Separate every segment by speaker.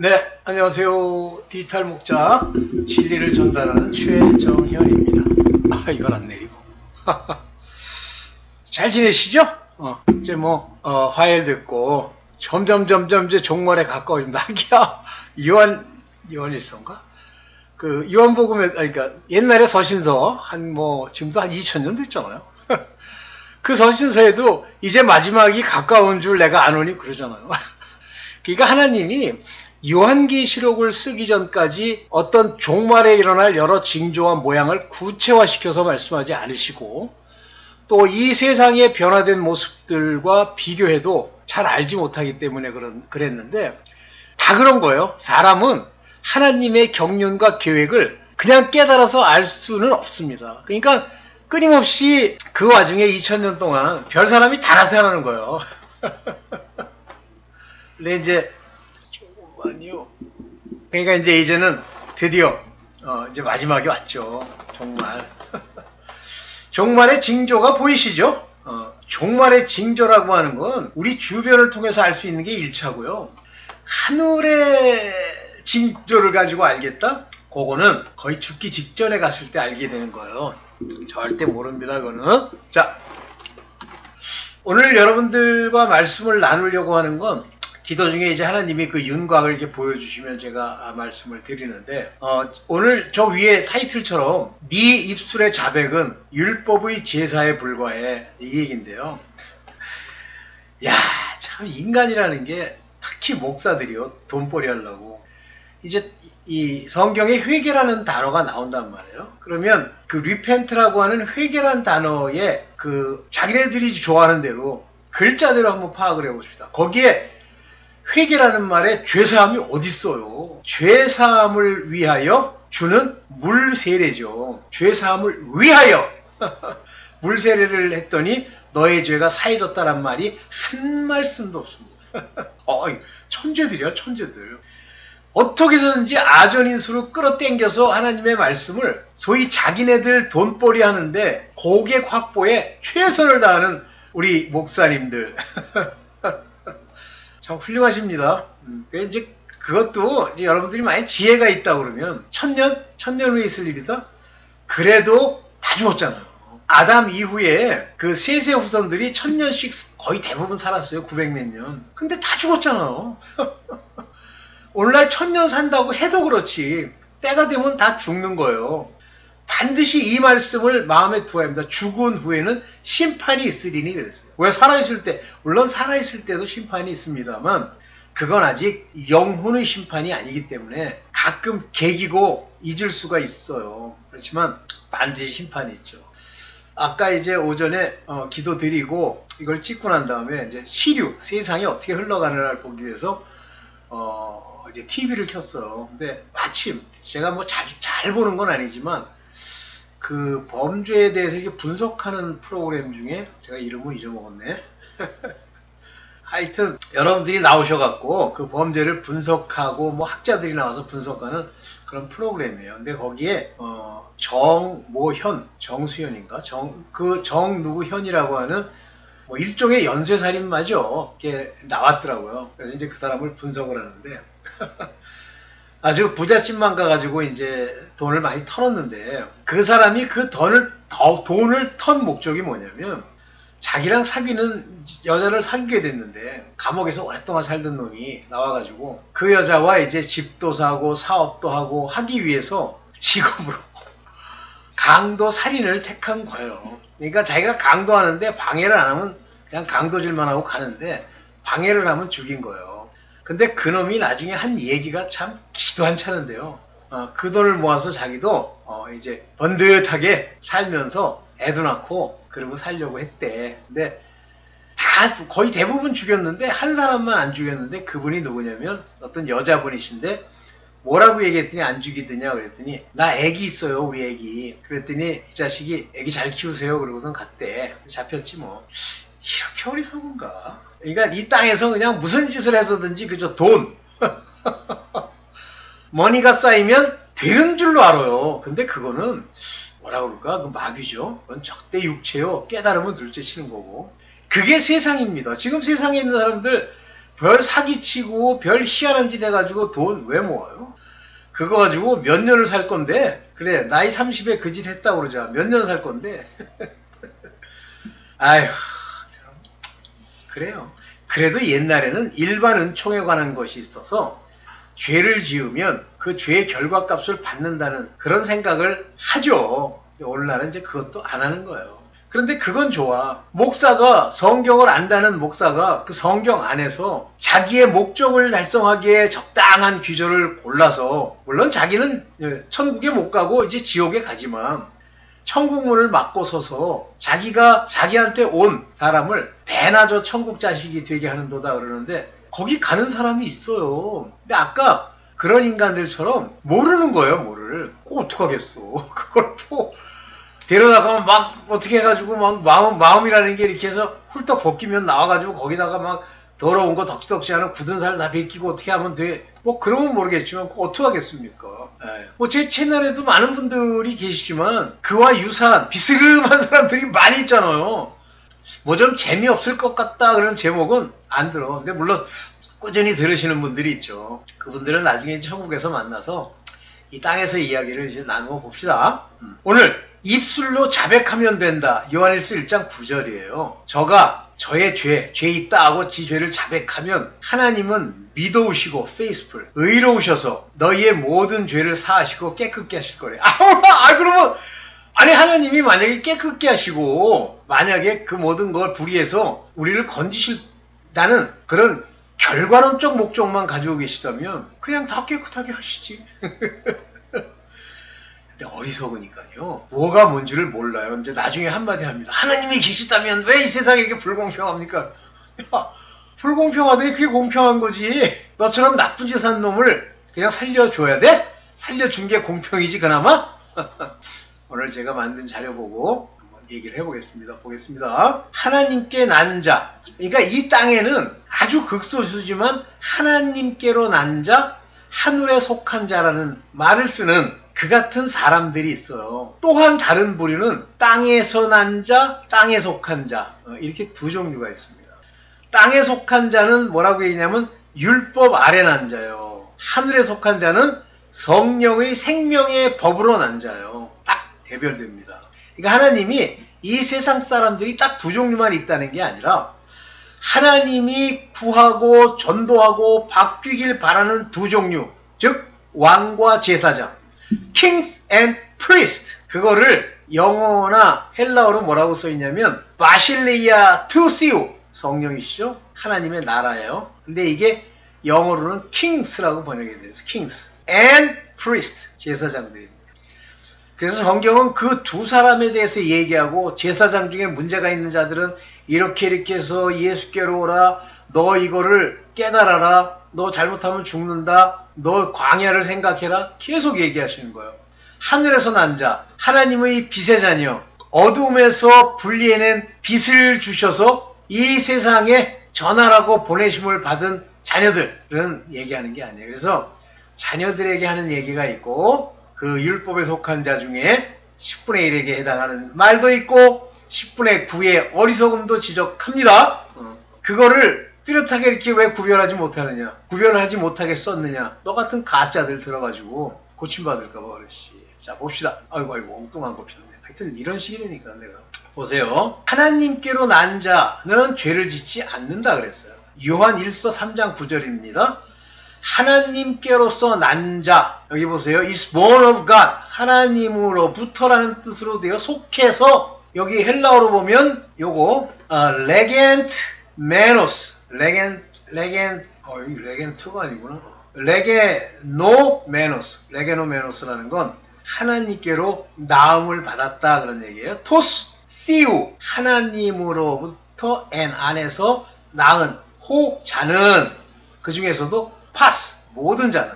Speaker 1: 네, 안녕하세요. 디지털 목자 진리를 전달하는 최정현입니다. 이건 안 내리고. 잘 지내시죠? 이제 화요일 됐고, 점점 이제 종말에 가까워집니다. 하기야, 요한일서인가? 그, 요한복음에, 그러니까 옛날에 서신서, 지금도 한 2000년 됐잖아요. 그 서신서에도 이제 마지막이 가까운 줄 내가 아노니 그러잖아요. 그러니까 하나님이 요한계시록을 쓰기 전까지 어떤 종말에 일어날 여러 징조와 모양을 구체화시켜서 말씀하지 않으시고 또 이 세상의 변화된 모습들과 비교해도 잘 알지 못하기 때문에 그랬는데 다 그런 거예요. 사람은 하나님의 경륜과 계획을 그냥 깨달아서 알 수는 없습니다. 그러니까 끊임없이 그 와중에 2000년 동안 별 사람이 다 나타나는 거예요. 근데 이제 조금만요. 그러니까 이제는 드디어 이제 마지막이 왔죠. 종말. 종말의 징조가 보이시죠? 종말의 징조라고 하는 건 우리 주변을 통해서 알 수 있는 게 1차고요. 하늘의 징조를 가지고 알겠다? 그거는 거의 죽기 직전에 갔을 때 알게 되는 거예요. 절대 모릅니다, 그거는. 자, 오늘 여러분들과 말씀을 나누려고 하는 건 기도 중에 이제 하나님이 그 윤곽을 이렇게 보여주시면 제가 말씀을 드리는데, 오늘 저 위에 타이틀처럼 네 입술의 자백은 율법의 제사에 불과해, 이 얘기인데요. 야, 참 인간이라는 게 특히 목사들이요, 돈벌이 하려고 이제 이 성경에 회개라는 단어가 나온단 말이에요. 그러면 그 repent라고 하는 회개라는 단어에 그 자기네들이 좋아하는 대로 글자대로 한번 파악을 해봅시다. 거기에 회개라는 말에 죄사함이 어딨어요? 죄사함을 위하여 주는 물세례죠. 죄사함을 위하여 물세례를 했더니 너의 죄가 사해졌다란 말이 한 말씀도 없습니다. 천재들이야, 천재들. 어떻게 해서든지 아전인수로 끌어당겨서 하나님의 말씀을 소위 자기네들 돈벌이 하는데 고객 확보에 최선을 다하는 우리 목사님들. 참 훌륭하십니다. 이제 그것도 이제 여러분들이 많이 지혜가 있다 그러면 천년 후에 있을 일이다? 그래도 다 죽었잖아요. 아담 이후에 그 셋의 후손들이 1000년씩 거의 대부분 살았어요. 900몇 년. 근데 다 죽었잖아요. 오늘날 1000년 산다고 해도 그렇지 때가 되면 다 죽는 거예요. 반드시 이 말씀을 마음에 두어야 합니다. 죽은 후에는 심판이 있으리니 그랬어요. 왜 살아있을 때, 물론 살아있을 때도 심판이 있습니다만 그건 아직 영혼의 심판이 아니기 때문에 가끔 개기고 잊을 수가 있어요. 그렇지만 반드시 심판이 있죠. 아까 이제 오전에 기도 드리고 이걸 찍고 난 다음에 이제 시류, 세상이 어떻게 흘러가는가를 보기 위해서 이제 TV를 켰어요. 근데 마침 제가 자주 잘 보는 건 아니지만 그 범죄에 대해서 이렇게 분석하는 프로그램 중에 제가 이름을 잊어먹었네. 하여튼 여러분들이 나오셔갖고 그 범죄를 분석하고 학자들이 나와서 분석하는 그런 프로그램이에요. 근데 거기에 정수현인가 누구현이라고 하는 일종의 연쇄살인마죠. 이렇게 나왔더라고요. 그래서 이제 그 사람을 분석을 하는데 아주 부잣집만 가가지고 이제 돈을 많이 털었는데 그 사람이 그 돈을 턴 목적이 뭐냐면 자기랑 사귀는 여자를 사귀게 됐는데 감옥에서 오랫동안 살던 놈이 나와가지고 그 여자와 이제 집도 사고 사업도 하고 하기 위해서 직업으로 강도 살인을 택한 거예요. 그러니까 자기가 강도하는데 방해를 안 하면 그냥 강도질만 하고 가는데 방해를 하면 죽인 거예요. 근데 그놈이 나중에 한 얘기가 참 기도 안 차는데요. 그 돈을 모아서 자기도 이제 번듯하게 살면서 애도 낳고 그러고 살려고 했대. 근데 다 거의 대부분 죽였는데 한 사람만 안 죽였는데 그분이 누구냐면 어떤 여자분이신데 뭐라고 얘기했더니 안 죽이더냐 그랬더니 나 애기 있어요, 우리 애기. 그랬더니 이 자식이 애기 잘 키우세요 그러고선 갔대. 잡혔지 뭐. 이렇게 어리석은가? 그러니까 이 땅에서 그냥 무슨 짓을 해서든지 그저 돈 머니가 쌓이면 되는 줄로 알아요. 근데 그거는 뭐라 그럴까? 그 마귀죠. 그건 적대 육체요. 깨달으면 둘째 치는 거고. 그게 세상입니다. 지금 세상에 있는 사람들 별 사기치고 별 희한한 짓 해가지고 돈 왜 모아요? 그거 가지고 몇 년을 살 건데, 그래 나이 30에 그 짓 했다고 그러자 몇 년 살 건데. 아휴 참 그래요. 그래도 옛날에는 일반 은총에 관한 것이 있어서 죄를 지으면 그 죄의 결과값을 받는다는 그런 생각을 하죠. 오늘날은 이제 그것도 안 하는 거예요. 그런데 그건 좋아. 목사가, 성경을 안다는 목사가 그 성경 안에서 자기의 목적을 달성하기에 적당한 규절을 골라서, 물론 자기는 천국에 못 가고 이제 지옥에 가지만 천국문을 막고 서서 자기가 자기한테 온 사람을 배나 저 천국 자식이 되게 하는도다 그러는데, 거기 가는 사람이 있어요. 근데 아까 그런 인간들처럼 모르는 거예요, 뭐를. 그거 어떡하겠어. 그걸 뭐 데려다가면 막 어떻게 해가지고 막 마음이라는 게 이렇게 해서 훌떡 벗기면 나와가지고 거기다가 막 더러운 거 덕지덕지 하는 굳은 살 다 벗기고 어떻게 하면 돼. 뭐 그러면 모르겠지만 그거 어떡하겠습니까. 뭐 제 채널에도 많은 분들이 계시지만 그와 유사한 비스름한 사람들이 많이 있잖아요. 뭐 좀 재미없을 것 같다 그런 제목은 안 들어. 근데 물론 꾸준히 들으시는 분들이 있죠. 그분들은 나중에 천국에서 만나서 이 땅에서 이야기를 이제 나누어 봅시다. 오늘 입술로 자백하면 된다. 요한일서 1장 9절이에요. 저가 저의 죄 있다 하고 지 죄를 자백하면 하나님은 믿어오시고 faithful, 의로우셔서 너희의 모든 죄를 사하시고 깨끗게 하실 거래요. 그러면 아니 하나님이 만약에 깨끗게 하시고 만약에 그 모든 걸 불의해서 우리를 건지신다는 그런 결과론적 목적만 가지고 계시다면 그냥 다 깨끗하게 하시지. 근데 어리석으니까요. 뭐가 뭔지를 몰라요. 이제 나중에 한마디 합니다. 하나님이 계시다면 왜 이 세상에 이렇게 불공평합니까? 야, 불공평하다니 그게 공평한 거지. 너처럼 나쁜 짓 한 놈을 그냥 살려줘야 돼? 살려준 게 공평이지 그나마? 오늘 제가 만든 자료 보고 한번 얘기를 해보겠습니다. 보겠습니다. 하나님께 난 자. 그러니까 이 땅에는 아주 극소수지만 하나님께로 난 자, 하늘에 속한 자라는 말을 쓰는 그 같은 사람들이 있어요. 또한 다른 부류는 땅에서 난 자, 땅에 속한 자, 이렇게 두 종류가 있습니다. 땅에 속한 자는 뭐라고 얘기냐면 율법 아래 난 자요. 하늘에 속한 자는 성령의 생명의 법으로 난 자요. 딱 대별됩니다. 그러니까 하나님이 이 세상 사람들이 딱 두 종류만 있다는 게 아니라 하나님이 구하고 전도하고 바뀌길 바라는 두 종류, 즉 왕과 제사장, Kings and Priest. 그거를 영어나 헬라어로 뭐라고 써있냐면 바실레이아 투시오, 성령이시죠? 하나님의 나라예요. 근데 이게 영어로는 Kings라고 번역이 돼요. Kings and Priest, 제사장들입니다. 그래서 성경은 그 두 사람에 대해서 얘기하고, 제사장 중에 문제가 있는 자들은 이렇게 해서 예수께로 오라, 너 이거를 깨달아라, 너 잘못하면 죽는다, 너 광야를 생각해라, 계속 얘기하시는 거예요. 하늘에서 난 자, 하나님의 빛의 자녀, 어둠에서 분리해낸 빛을 주셔서 이 세상에 전하라고 보내심을 받은 자녀들은 얘기하는 게 아니에요. 그래서 자녀들에게 하는 얘기가 있고, 그 율법에 속한 자 중에 10분의 1에게 해당하는 말도 있고 10분의 9의 어리석음도 지적합니다. 그거를 뚜렷하게 이렇게 왜 구별하지 못하느냐, 구별을 하지 못하게 썼느냐, 너 같은 가짜들 들어가지고 고침받을까봐 그랬지. 자 봅시다. 아이고 엉뚱한 거 폈네. 하여튼 이런 식이니까 내가 보세요. 하나님께로 난 자는 죄를 짓지 않는다 그랬어요. 요한 1서 3장 9절입니다. 하나님께로서 난 자, 여기 보세요. is born of God, 하나님으로부터라는 뜻으로 되어 속해서, 여기 헬라어로 보면 요거 legent menos, legent가 아니구나. lege노메노스라는 건 하나님께로 나음을 받았다 그런 얘기예요. 토스 시우, 하나님으로부터 en 안에서 낳은 호 자는, 그 중에서도 파스, 모든 자는.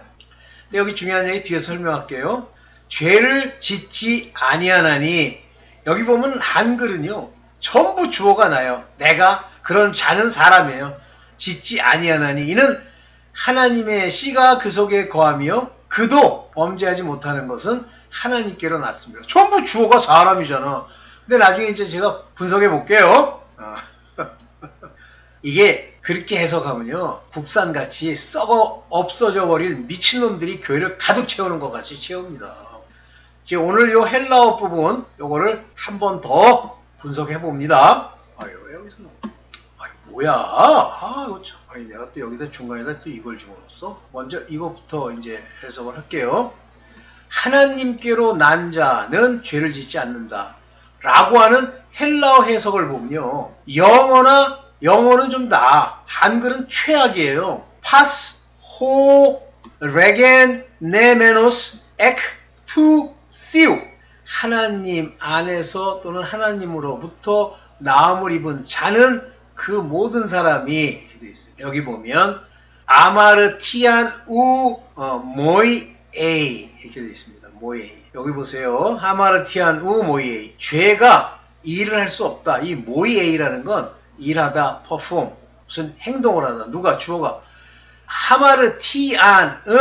Speaker 1: 근데 여기 중요한 얘기 뒤에 설명할게요. 죄를 짓지 아니하나니, 여기 보면 한글은요 전부 주어가 나요. 내가 그런 자는 사람이에요. 짓지 아니하나니, 이는 하나님의 씨가 그 속에 거하며 그도 범죄하지 못하는 것은 하나님께로 났습니다. 전부 주어가 사람이잖아. 근데 나중에 이제 제가 분석해 볼게요. 이게 그렇게 해석하면요, 국산같이 썩어 없어져 버릴 미친놈들이 교회를 가득 채우는 것 같이 채웁니다. 지금 오늘 요 헬라어 부분 요거를 한 번 더 분석해 봅니다. 아유, 여기서 뭐야? 이거 참. 아니, 내가 또 여기다 중간에다 또 이걸 집어넣었어? 먼저 이것부터 이제 해석을 할게요. 하나님께로 난 자는 죄를 짓지 않는다 라고 하는 헬라어 해석을 보면요, 영어는 좀 나아. 한글은 최악이에요. 파스 호 레겐 네메노스 엑 투 시우. 하나님 안에서 또는 하나님으로부터 나음을 입은 자는 그 모든 사람이 이렇게 되어 있어요. 여기 보면 아마르티안 우 모이 에이 이렇게 되어 있습니다. 모이. 여기 보세요. 아마르티안 우 모이 에이. 죄가 일을 할 수 없다. 이 모이 에이라는 건 일하다, perform, 무슨 행동을 하다. 누가? 주어가. 하마르티안은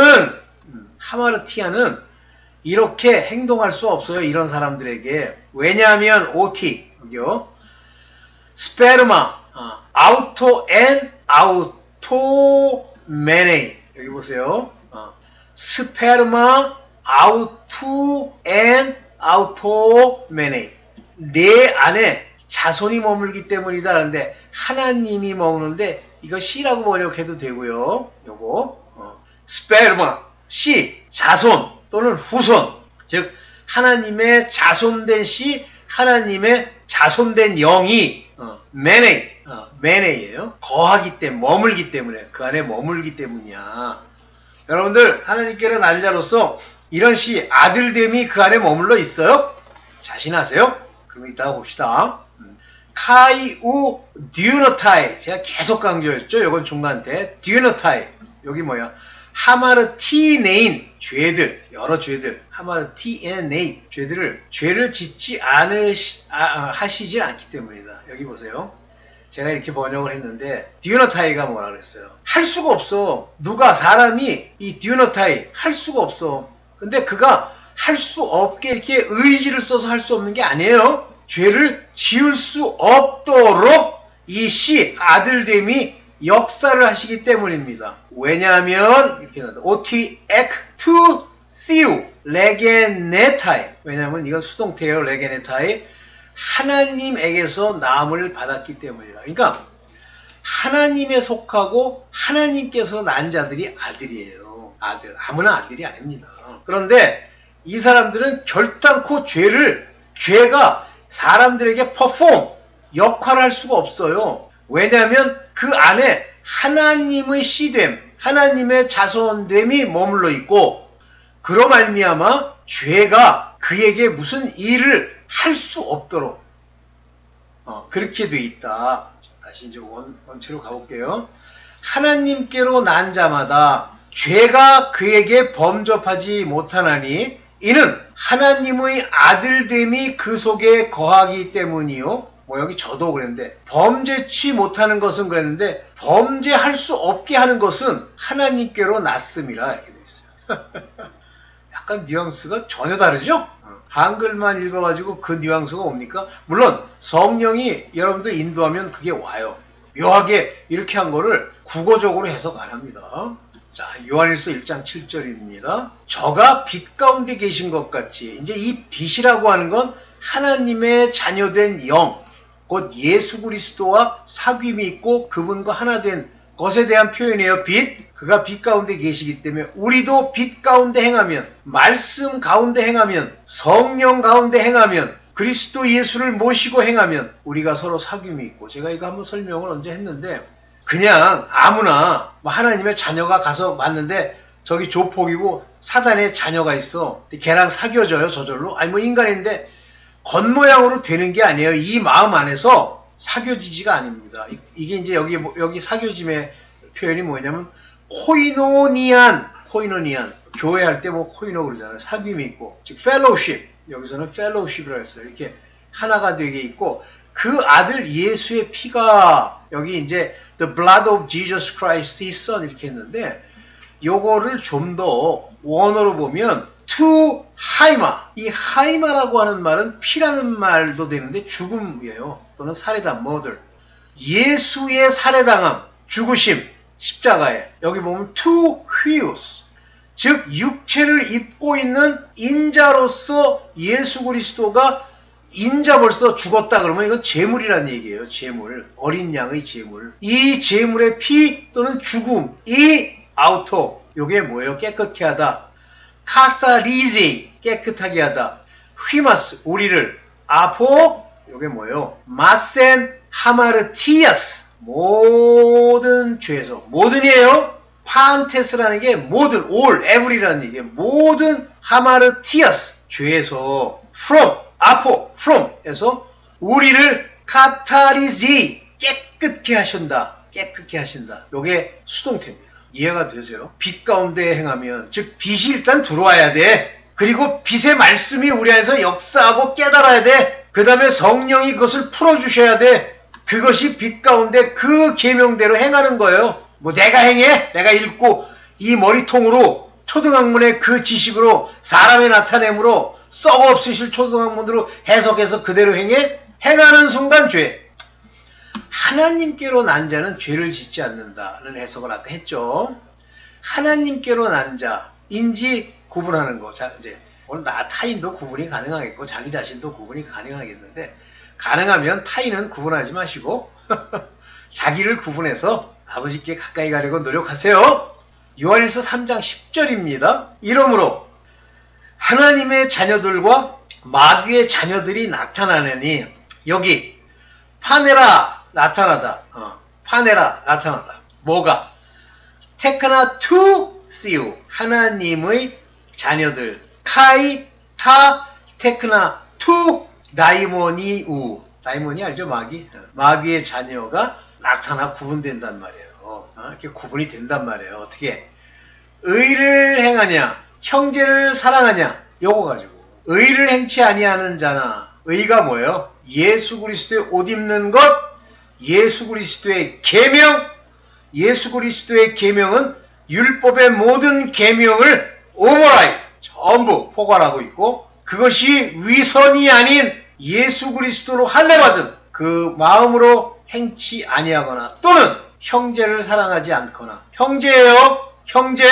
Speaker 1: 이렇게 행동할 수 없어요. 이런 사람들에게. 왜냐하면 OT, 여기요. 스페르마, 아우토 앤 아우토 메네. 여기 보세요. 스페르마, 아우투 앤 아우토 메네. 내 안에 자손이 머물기 때문이다. 그런데 하나님이 머무는데 이거 씨라고 번역해도 되고요. 요거 스페르마, 씨, 자손 또는 후손. 즉 하나님의 자손된 씨, 하나님의 자손된 영이 메네예요. 거하기 때문에, 머물기 때문에, 그 안에 머물기 때문이야. 여러분들 하나님께는 난 자로서 이런 씨, 아들됨이 그 안에 머물러 있어요? 자신하세요? 그럼 이따가 봅시다. 카이우 듀너타이. 제가 계속 강조했죠. 이건 중간때 듀너타이. 여기 뭐야? 하마르티네인. 죄들, 여러 죄들. 하마르티네인. 죄를 짓지 하시지 않기 때문이다. 여기 보세요. 제가 이렇게 번역을 했는데 듀너타이가 뭐라 그랬어요? 할 수가 없어. 사람이 이 듀너타이 할 수가 없어. 근데 그가 할 수 없게 이렇게 의지를 써서 할 수 없는 게 아니에요. 죄를 지을 수 없도록 이 씨, 아들됨이 역사를 하시기 때문입니다. 왜냐하면 이렇게 나온다. 오티 엑 투 시우 레게네타이. 왜냐하면 이건 수동태예요. 레게네타이. 하나님에게서 나음을 받았기 때문이다. 그러니까 하나님에 속하고 하나님께서 난 자들이 아들이에요. 아들. 아무나 아들이 아닙니다. 그런데 이 사람들은 결단코 죄가 사람들에게 퍼폼, 역할을 할 수가 없어요. 왜냐하면 그 안에 하나님의 씨됨, 하나님의 자손됨이 머물러 있고, 그로 말미암아 죄가 그에게 무슨 일을 할 수 없도록 그렇게 돼 있다. 다시 이제 원체로 가볼게요. 하나님께로 난 자마다 죄가 그에게 범접하지 못하나니 이는 하나님의 아들됨이 그 속에 거하기 때문이요. 여기 저도 그랬는데 범죄치 못하는 것은 그랬는데 범죄할 수 없게 하는 것은 하나님께로 났음이라 이렇게 돼 있어요. 약간 뉘앙스가 전혀 다르죠? 한글만 읽어가지고 그 뉘앙스가 옵니까? 물론 성령이 여러분들 인도하면 그게 와요. 묘하게 이렇게 한 거를 국어적으로 해석 안 합니다. 자, 요한일서 1장 7절입니다. 저가 빛 가운데 계신 것 같이. 이제 이 빛이라고 하는 건 하나님의 자녀된 영, 곧 예수 그리스도와 사귐이 있고 그분과 하나 된 것에 대한 표현이에요. 빛. 그가 빛 가운데 계시기 때문에 우리도 빛 가운데 행하면, 말씀 가운데 행하면, 성령 가운데 행하면, 그리스도 예수를 모시고 행하면 우리가 서로 사귐이 있고. 제가 이거 한번 설명을 언제 했는데 그냥 아무나 하나님의 자녀가 가서 맞는데 저기 조폭이고 사단의 자녀가 있어. 걔랑 사귀어져요, 저절로. 아니 인간인데 겉모양으로 되는 게 아니에요. 이 마음 안에서 사귀어지지가 아닙니다. 이게 이제 여기 사귀어짐의 표현이 뭐냐면 코이노니안. 교회할 때 코이노 그러잖아요. 사귐이 있고. 즉 펠로우십. 여기서는 펠로우십이라고 했어요. 이렇게 하나가 되게 있고 그 아들 예수의 피가 여기 이제 the blood of Jesus Christ his son 이렇게 했는데 요거를 좀 더 원어로 보면 to 하이마. 이 하이마라고 하는 말은 피라는 말도 되는데 죽음이에요. 또는 살해당, murder. 예수의 살해당함. 죽으심, 십자가에. 여기 보면 two wheels, 즉 육체를 입고 있는 인자로서 예수 그리스도가 인자로서 죽었다 그러면 이건 제물이란 얘기예요. 제물, 어린 양의 제물. 이 제물의 피 또는 죽음이 아우토, 요게 뭐예요? 깨끗게 하다. 카사리제, 깨끗하게 하다. 휘마스, 우리를. 아포, 요게 뭐예요? 마센 하마르티아스, 모든 죄에서. 모든이에요. 판테스라는 게 모든, all, every라는 얘기예요. 모든 하마르티아스, 죄에서. from, 아포, from 에서 우리를 카타리지, 깨끗게 하신다. 깨끗게 하신다. 요게 수동태입니다. 이해가 되세요? 빛 가운데 행하면, 즉 빛이 일단 들어와야 돼. 그리고 빛의 말씀이 우리 안에서 역사하고 깨달아야 돼. 그 다음에 성령이 그것을 풀어주셔야 돼. 그것이 빛 가운데 그 계명대로 행하는 거예요. 뭐 내가 행해? 내가 읽고 이 머리통으로 초등학문의 그 지식으로 사람의 나타냄으로 썩어 없으실 초등학문으로 해석해서 그대로 행해? 행하는 순간 죄. 하나님께로 난 자는 죄를 짓지 않는다는 해석을 아까 했죠. 하나님께로 난 자인지 구분하는 거. 자, 이제 오늘 나 타인도 구분이 가능하겠고 자기 자신도 구분이 가능하겠는데, 가능하면 타인은 구분하지 마시고 자기를 구분해서 아버지께 가까이 가려고 노력하세요. 요한일서 3장 10절입니다. 이러므로 하나님의 자녀들과 마귀의 자녀들이 나타나느니, 여기 파네라 나타나다. 파네라 나타나다. 뭐가? 테크나 투 시우, 하나님의 자녀들. 카이 타 테크나 투 다이모니우. 다이모니 알죠? 마귀. 마귀의 자녀가 나타나 구분된단 말이에요. 이렇게 구분이 된단 말이에요. 어떻게? 의를 행하냐, 형제를 사랑하냐, 요거 가지고. 의를 행치 아니하는 자나, 의가 뭐예요? 예수 그리스도의 옷 입는 것, 예수 그리스도의 계명. 예수 그리스도의 계명은 율법의 모든 계명을 오버라이드, 전부 포괄하고 있고, 그것이 위선이 아닌 예수 그리스도로 할례받은 그 마음으로 행치 아니하거나, 또는 형제를 사랑하지 않거나. 형제예요. 형제,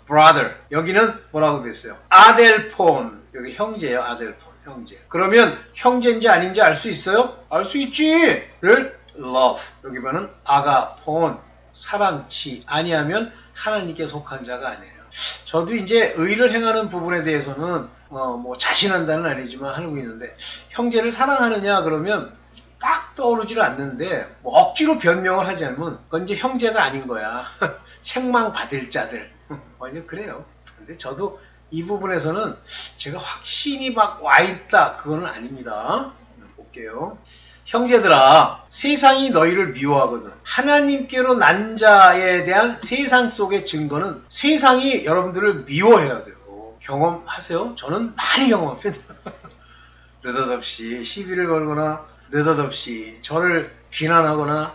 Speaker 1: brother. 여기는 뭐라고 됐어요? 아델폰. 여기 형제예요. 아델폰. 형제. 그러면 형제인지 아닌지 알 수 있어요? 알 수 있지.를 love. 여기 보면 아가폰. 사랑치 아니하면 하나님께 속한 자가 아니에요. 저도 이제 의를 행하는 부분에 대해서는 뭐 자신한다는 아니지만 하고 있는데, 형제를 사랑하느냐 그러면 딱 떠오르질 않는데, 뭐 억지로 변명을 하지 않으면 그건 이제 형제가 아닌 거야. 책망 받을 자들. 완전 그래요. 근데 저도 이 부분에서는 제가 확신이 막 와있다 그거는 아닙니다. 볼게요. 형제들아, 세상이 너희를 미워하거든. 하나님께로 난 자에 대한 세상 속의 증거는 세상이 여러분들을 미워해야 돼요. 경험하세요? 저는 많이 경험합니다. 느닷없이 시비를 걸거나 느닷없이 저를 비난하거나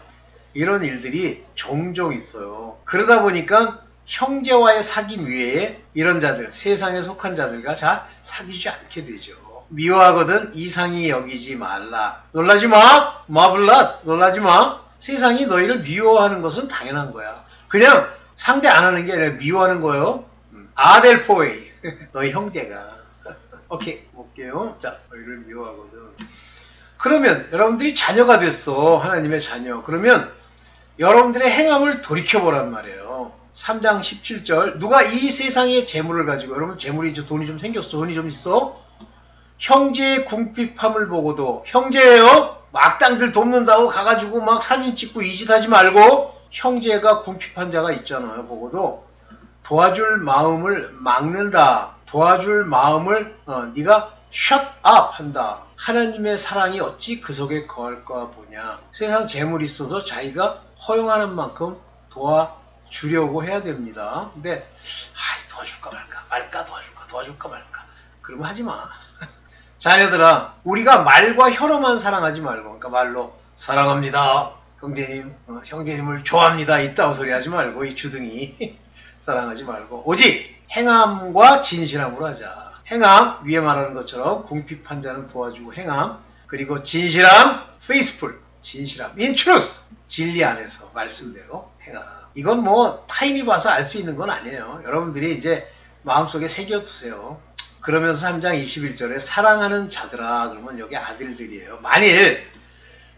Speaker 1: 이런 일들이 종종 있어요. 그러다 보니까 형제와의 사귐 외에 이런 자들, 세상에 속한 자들과 잘 사귀지 않게 되죠. 미워하거든 이상히 여기지 말라. 놀라지 마. 마블랏. 놀라지 마. 세상이 너희를 미워하는 것은 당연한 거야. 그냥 상대 안 하는 게 아니라 미워하는 거예요. 아델포이. 너희 형제가. 오케이. 볼게요. 자, 너희를 미워하거든. 그러면 여러분들이 자녀가 됐어. 하나님의 자녀. 그러면 여러분들의 행함을 돌이켜보란 말이에요. 3장 17절. 누가 이 세상의 재물을 가지고, 여러분 재물이 이제 돈이 좀 생겼어. 돈이 좀 있어. 형제의 궁핍함을 보고도, 형제예요? 악당들 돕는다고 가가지고 막 사진 찍고 이 짓 하지 말고, 형제가 궁핍한 자가 있잖아요. 보고도 도와줄 마음을 막는다. 도와줄 마음을 네가 shut up 한다. 하나님의 사랑이 어찌 그 속에 거할까 보냐. 세상 재물이 있어서 자기가 허용하는 만큼 도와주려고 해야 됩니다. 근데 도와줄까 말까 도와줄까 말까 그러면 하지 마. 자녀들아, 우리가 말과 혀로만 사랑하지 말고, 그러니까 말로 사랑합니다 형제님, 형제님을 좋아합니다 이따 소리 하지 말고, 이 주둥이 사랑하지 말고, 오직 행함과 진실함으로 하자. 행함, 위에 말하는 것처럼 궁핍한 자는 도와주고 행함, 그리고 진실함, faithful, 진실함, in truth, 진리 안에서 말씀대로 행하라. 이건 뭐 타인이 봐서 알 수 있는 건 아니에요. 여러분들이 이제 마음속에 새겨두세요. 그러면서 3장 21절에 사랑하는 자들아, 그러면 여기 아들들이에요. 만일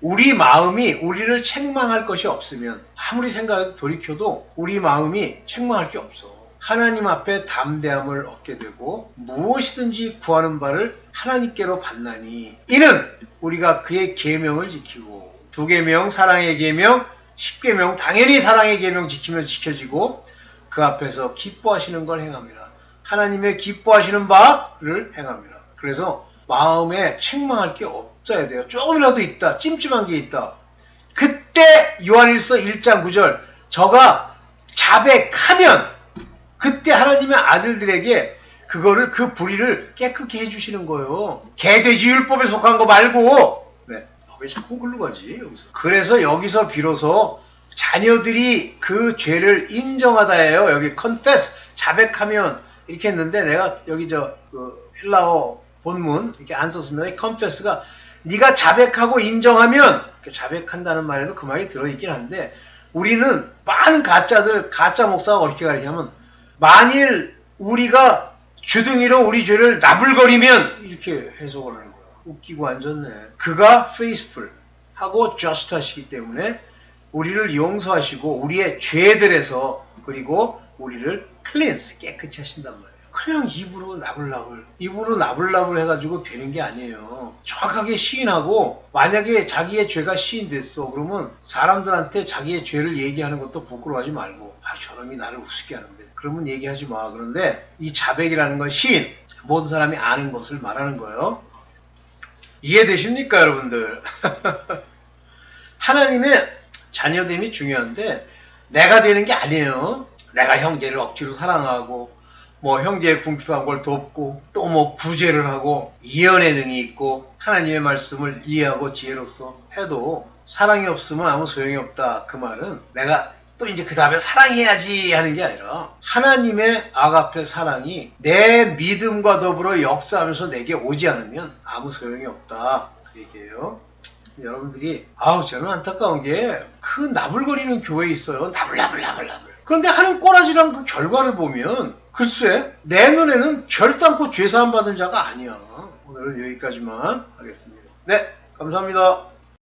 Speaker 1: 우리 마음이 우리를 책망할 것이 없으면 아무리 생각해도 돌이켜도 우리 마음이 책망할 게 없어. 하나님 앞에 담대함을 얻게 되고 무엇이든지 구하는 바를 하나님께로 받나니 이는 우리가 그의 계명을 지키고 두 계명, 사랑의 계명, 10계명, 당연히 사랑의 계명 지키면 지켜지고 그 앞에서 기뻐하시는 걸 행합니다. 하나님의 기뻐하시는 바를 행합니다. 그래서 마음에 책망할 게 없어야 돼요. 조금이라도 있다, 찜찜한 게 있다. 그때 요한일서 1장 9절 저가 자백하면 그때 하나님의 아들들에게 그거를 그 불의를 깨끗게 해주시는 거예요. 개돼지율법에 속한 거 말고. 네. 왜 자꾸 글로 가지 여기서. 그래서 여기서 비로소 자녀들이 그 죄를 인정하다예요. 여기 confess 자백하면 이렇게 했는데 내가 여기 그 헬라어 본문 이렇게 안 썼습니다. confess가 네가 자백하고 인정하면 자백한다는 말에도 그 말이 들어있긴 한데 우리는 많은 가짜 목사가 어떻게 가르치냐면 만일 우리가 주둥이로 우리 죄를 나불거리면 이렇게 해석을 하는 거야. 웃기고 앉았네. 그가 faithful 하고 just 하시기 때문에 우리를 용서하시고 우리의 죄들에서 그리고 우리를 cleanse 깨끗이 하신단 말이에요. 그냥 입으로 나불나불 해가지고 되는 게 아니에요. 정확하게 시인하고 만약에 자기의 죄가 시인됐어 그러면 사람들한테 자기의 죄를 얘기하는 것도 부끄러워하지 말고 저놈이 나를 우습게 하는데 그러면 얘기하지 마. 그런데 이 자백이라는 건 시인, 모든 사람이 아는 것을 말하는 거예요. 이해되십니까 여러분들? 하나님의 자녀됨이 중요한데 내가 되는 게 아니에요. 내가 형제를 억지로 사랑하고 뭐 형제의 궁핍한 걸 돕고 또 뭐 구제를 하고 예언의 능이 있고 하나님의 말씀을 이해하고 지혜로서 해도 사랑이 없으면 아무 소용이 없다. 그 말은 내가 또 이제 그 다음에 사랑해야지 하는 게 아니라 하나님의 아가페 사랑이 내 믿음과 더불어 역사하면서 내게 오지 않으면 아무 소용이 없다. 그 얘기예요. 여러분들이 저는 안타까운 게 그 나불거리는 교회에 있어요. 나불나불. 그런데 하는 꼬라지랑 그 결과를 보면 글쎄 내 눈에는 결단코 죄사함 받은 자가 아니야. 오늘은 여기까지만 하겠습니다. 네, 감사합니다.